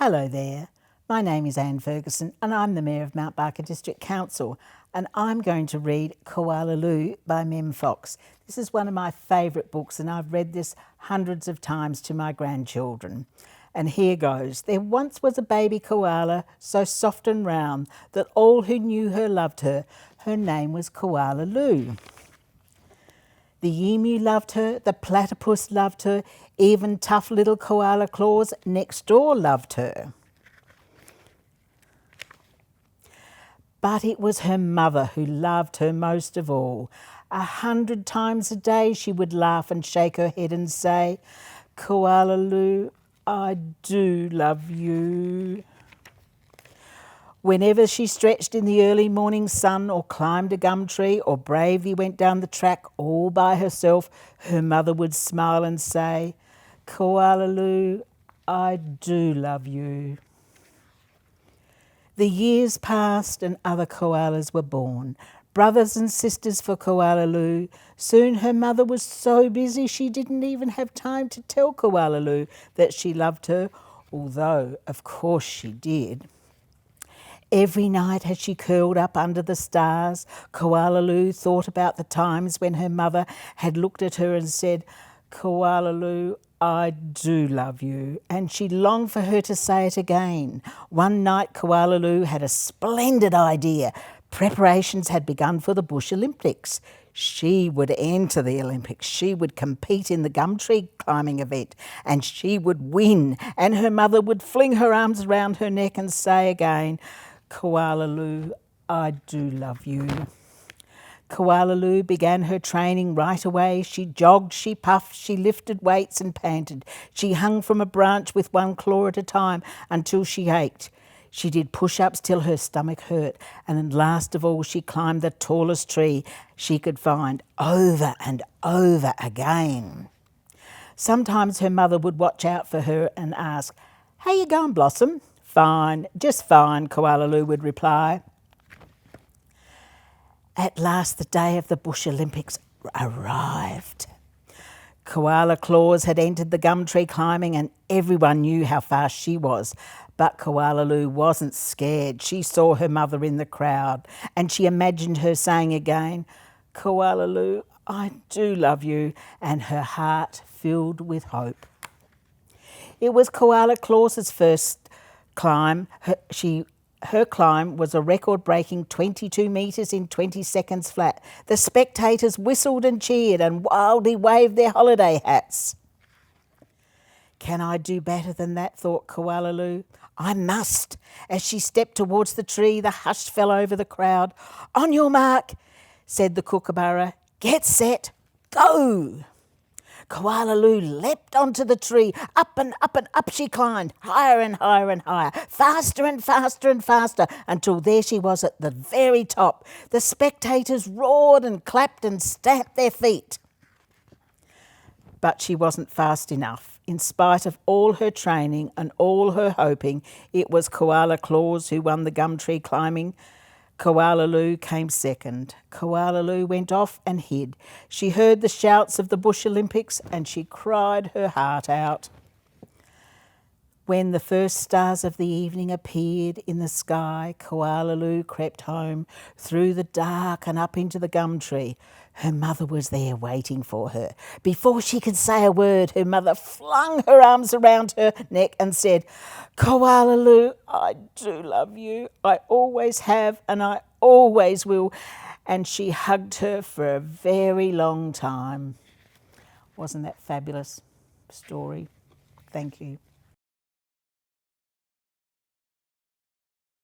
Hello there, my name is Ann Ferguson and I'm the Mayor of Mount Barker District Council, and I'm going to read Koala Lou by Mem Fox. This is one of my favourite books and I've read this hundreds of times to my grandchildren. And here goes. There once was a baby koala, so soft and round that all who knew her loved her. Her name was Koala Lou. The emu loved her, the platypus loved her, even tough little koala claws next door loved her. But it was her mother who loved her most of all. 100 times a day she would laugh and shake her head and say, "Koala Lou, I do love you." Whenever she stretched in the early morning sun or climbed a gum tree or bravely went down the track all by herself, her mother would smile and say, "Koala Lou, I do love you." The years passed and other koalas were born, brothers and sisters for Koala Lou. Soon her mother was so busy she didn't even have time to tell Koala Lou that she loved her, although of course she did. Every night as she curled up under the stars, Koala Lou thought about the times when her mother had looked at her and said, "Koala Lou, I do love you," and she longed for her to say it again. One night Koala Lou had a splendid idea. Preparations had begun for the Bush Olympics. She would enter the Olympics. She would compete in the gum tree climbing event and she would win, and her mother would fling her arms around her neck and say again, "Koala Lou, I do love you." Koala Lou began her training right away. She jogged, she puffed, she lifted weights and panted. She hung from a branch with one claw at a time until she ached. She did push-ups till her stomach hurt, and then last of all she climbed the tallest tree she could find over and over again. Sometimes her mother would watch out for her and ask, "How you going, Blossom?" "Fine, just fine," Koala Lou would reply. At last the day of the Bush Olympics arrived. Koala Claus had entered the gum tree climbing and everyone knew how fast she was. But Koala Lou wasn't scared. She saw her mother in the crowd and she imagined her saying again, "Koala Lou, I do love you," and her heart filled with hope. It was Koala Claus's first climb. Her climb was a record-breaking 22 metres in 20 seconds flat. The spectators whistled and cheered and wildly waved their holiday hats. "Can I do better than that?" thought Koala Lou. "I must." As she stepped towards the tree, the hush fell over the crowd. "On your mark," said the kookaburra. "Get set, go." Koala Lou leapt onto the tree. Up and up and up she climbed, higher and higher and higher, faster and faster and faster, until there she was at the very top. The spectators roared and clapped and stamped their feet. But she wasn't fast enough. In spite of all her training and all her hoping, it was Koala Claus who won the gum tree climbing. Koala Lou came second. Koala Lou went off and hid. She heard the shouts of the Bush Olympics and she cried her heart out. When the first stars of the evening appeared in the sky, Koala Lou crept home through the dark and up into the gum tree. Her mother was there waiting for her. Before she could say a word, her mother flung her arms around her neck and said, "Koala Lou, I do love you. I always have and I always will." And she hugged her for a very long time. Wasn't that a fabulous story? Thank you.